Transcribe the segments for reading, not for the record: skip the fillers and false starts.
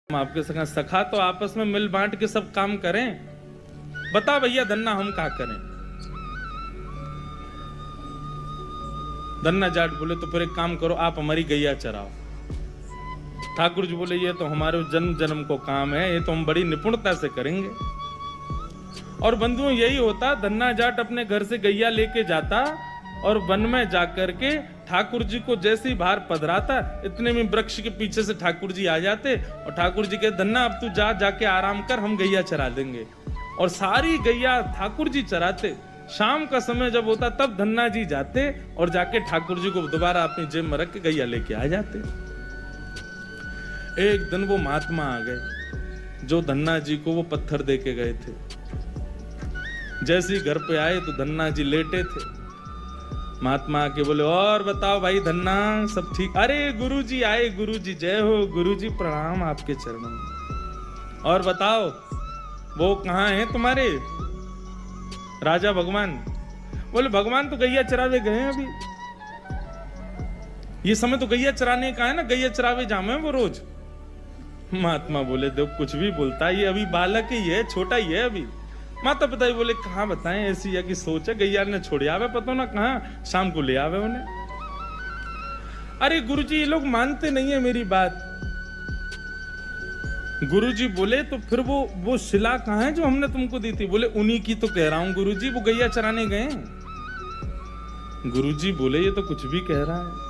आपके संग सखा तो आपस में मिल बांट के सब काम करें। बता भैया धन्ना हम क्या करें। धन्ना जाट बोले तो फिर एक काम करो, आप हमारी गैया चराओ। ठाकुर जी बोले ये तो हमारे जन्म जन्म को काम है, ये तो हम बड़ी निपुणता से करेंगे। और बंधुओं यही होता, धन्ना जाट अपने घर से गैया लेके जाता और वन में जाकर के ठाकुर जी को जैसे ही बाहर पधराता, इतने में वृक्ष के पीछे से ठाकुर जी आ जाते और ठाकुर जी कहते धन्ना अब तू जाके आराम कर, हम गैया चरा देंगे। और सारी गैया ठाकुर जी चराते। शाम का समय जब होता तब धन्ना जी जाते और जाके ठाकुर जी को दोबारा अपनी जेब में रख के गैया लेके आ जाते। एक दिन वो महात्मा आ गए जो धन्ना जी को वो पत्थर दे के गए थे। जैसे ही घर पे आए तो धन्ना जी लेटे थे। महात्मा आके बोले और बताओ भाई धन्ना सब ठीक? अरे गुरुजी आए, गुरुजी जय हो, गुरुजी प्रणाम आपके चरणों में। और बताओ वो कहाँ है तुम्हारे राजा भगवान? बोले भगवान तो गैया चरावे गए हैं अभी, ये समय तो गैया चराने का है ना, गैया चरावे जामे वो रोज। महात्मा बोले देखो कुछ भी बोलता है, ये अभी बालक ही है, छोटा ही है अभी। माता पिता ही बोले कहाँ बताएं, ऐसी या की सोच है, गैया ने छोड़ आवे पता ना कहाँ, शाम को ले आवे उन्हें। अरे गुरुजी ये लोग मानते नहीं है मेरी बात। गुरुजी बोले तो फिर वो शिला कहाँ है जो हमने तुमको दी थी? बोले उन्हीं की तो कह रहा हूं गुरुजी, वो गैया चराने गए। गुरुजी बोले ये तो कुछ भी कह रहा है।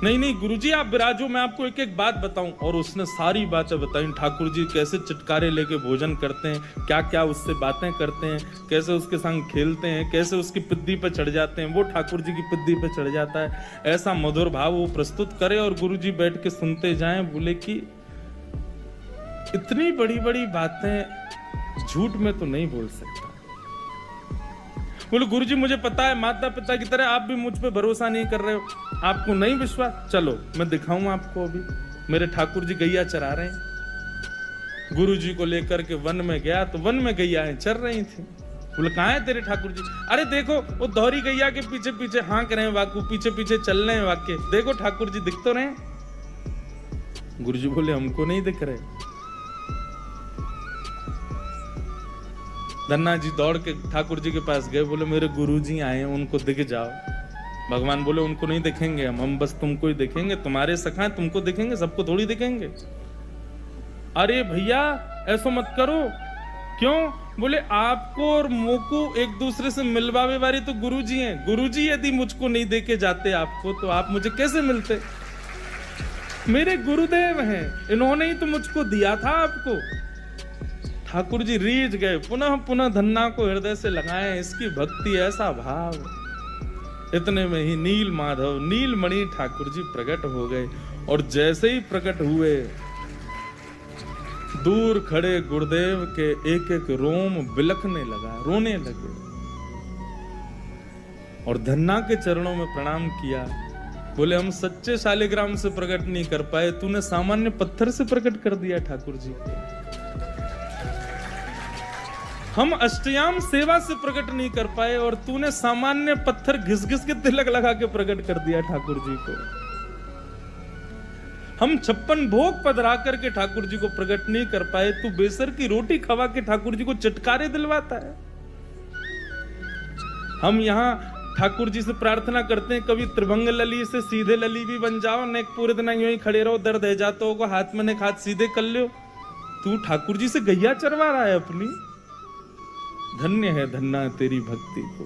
नहीं नहीं गुरुजी आप विराजो, मैं आपको एक एक बात बताऊं। और उसने सारी बातें बताई, ठाकुर जी कैसे चटकारे लेके भोजन करते हैं, क्या क्या उससे बातें करते हैं, कैसे उसके संग खेलते हैं, कैसे उसकी पिद्दी पे चढ़ जाते हैं, वो ठाकुर जी की पिद्दी पे चढ़ जाता है। ऐसा मधुर भाव वो प्रस्तुत करे और गुरुजी बैठ के सुनते जाएं। बोले कि इतनी बड़ी बड़ी बातें झूठ में तो नहीं बोल सकता। बोले गुरुजी मुझे पता है माता पिता की तरह आप भी मुझ पे भरोसा नहीं कर रहे हो, आपको नहीं विश्वास, चलो मैं दिखाऊं आपको। अभी मेरे ठाकुर जी गैया चरा रहे हैं। गुरुजी को लेकर के वन में गया तो वन में गैयाएं चर रही थी। बोले कहाँ है तेरे ठाकुर जी? अरे देखो वो दोहरी गैया के पीछे पीछे हाँक रहे हैं, वाकू पीछे पीछे चल रहे हैं वाक्य, देखो ठाकुर जी दिख तो रहे। गुरुजी बोले हमको नहीं दिख रहे। धन्ना जी दौड़ के ठाकुर जी के पास गए, बोले मेरे गुरुजी आए हैं, उनको दिख जाओ। भगवान बोले उनको नहीं दिखेंगे हम बस तुमको ही दिखेंगे, तुम्हारे सखा हैं तुमको दिखेंगे, सबको थोड़ी दिखेंगे। अरे भैया ऐसा मत करो। क्यों? बोले आपको और मोको एक दूसरे से मिलवावे वाले तो गुरुजी हैं। गुरुजी यदि मुझको नहीं देके जाते आपको तो आप मुझे कैसे मिलते? मेरे गुरुदेव हैं, इन्होंने ही तो मुझको दिया था आपको। ठाकुर जी रीझ गए, पुनः पुनः धन्ना को हृदय से लगाए, इसकी भक्ति ऐसा भाव। इतने में ही नील माधव नीलमणि ठाकुर जी प्रकट हो गए। और जैसे ही प्रकट हुए दूर खड़े गुरुदेव के एक एक रोम बिलखने लगा, रोने लगे और धन्ना के चरणों में प्रणाम किया। बोले हम सच्चे शालिग्राम से प्रकट नहीं कर पाए, तूने सामान्य पत्थर से प्रकट कर दिया ठाकुर जी को। हम अष्टयाम सेवा से प्रकट नहीं कर पाए और तूने सामान्य पत्थर घिस घिस के तिलक लगा के प्रकट कर दिया ठाकुर जी को। हम 56 भोग पधरा करके ठाकुर जी को प्रकट नहीं कर पाए, तू बेसर की रोटी खवा के ठाकुर जी को चटकारे दिलवाता है। हम यहाँ ठाकुर जी से प्रार्थना करते हैं कभी त्रिभंग लली से सीधे लली भी बन जाओ, ने पूरे दिन यूं ही खड़े रहो, दर्द है जाता होगा, हाथ में ने हाथ सीधे कर लो। तू ठाकुर जी से गैया चरवा रहा है अपनी। धन्य है धन्ना तेरी भक्ति को।